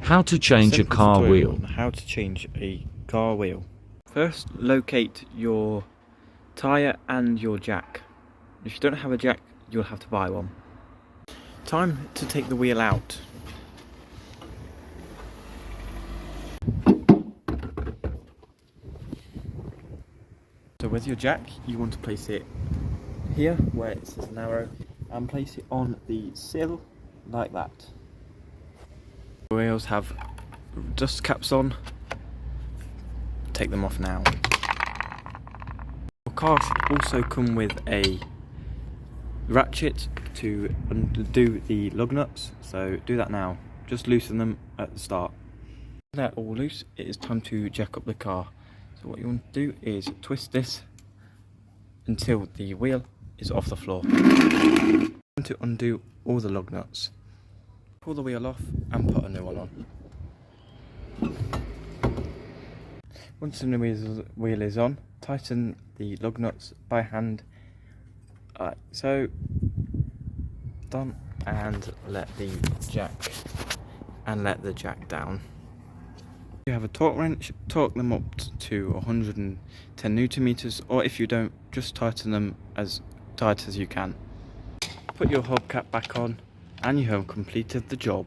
How to change a Simple car tutorial wheel. on how to change a car wheel. First, locate your tyre and your jack. If you don't have a jack, you'll have to buy one. Time to take the wheel out. So with your jack, you want to place it here where it says narrow and place it on the sill like that. The wheels have dust caps on. Take them off now. Your car should also come with a ratchet to undo the lug nuts, so do that now. Just loosen them at the start. When they're all loose, it is time to jack up the car. So what you want to do is twist this until the wheel is off the floor. You want to undo all the lug nuts. Pull the wheel off and put a new one on. Once the new wheel is on, tighten the lug nuts by hand, like so, done, and let the jack down. If you have a torque wrench, torque them up to 110 Newton meters, or if you don't, just tighten them as tight as you can. Put your hubcap back on and you have completed the job.